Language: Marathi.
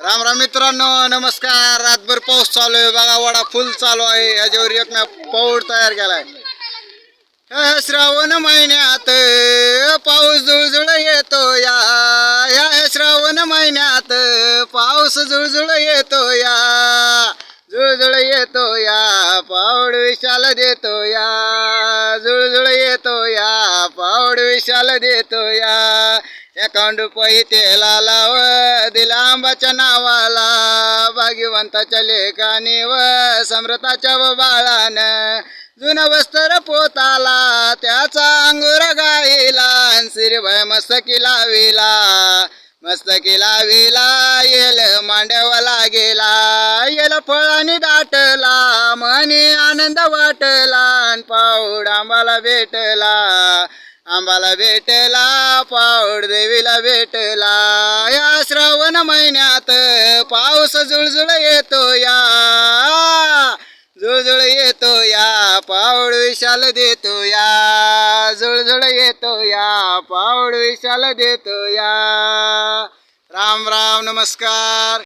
राम राम मित्रांनो, नमस्कार. रातभर पाऊस चालू आहे बघा, वडा फुल चालू आहे. याच्यावर एक मी पाऊड तयार केलाय. श्रावण महिन्यात पाऊस जुळजुळ येतो या, ह्या श्रावण महिन्यात पाऊस जुळजुळ येतो या, जुळजुळ येतो या, पाऊड विशाल देतो या, जुळजुळ येतो या, पाऊड विशाल देतो या. एकाउंट रुपये तेला लाव दिला आंबाच्या नावाला, भाग्यवंताच्या लेखाने व समृताच्या व बाळान, जुन वस्त्र पोताला त्याचा अंगुर गाईला, श्रीभय मस्तकी लाविला, मस्तकी लाविला, येल मांडवला गेला, येल फळाने दाटला, मनी आनंद वाटला, पाऊड आंबाला भेटला, आंबाला भेटला, पाऊड देवीला भेटला. या श्रावण महिन्यात पाऊस जुळजुळ येतो या, जुळजुळ येतो या, पाऊड विशाल देतो या, जुळजुळ येतो या, पाऊड विशाल देतो या. राम राम, नमस्कार.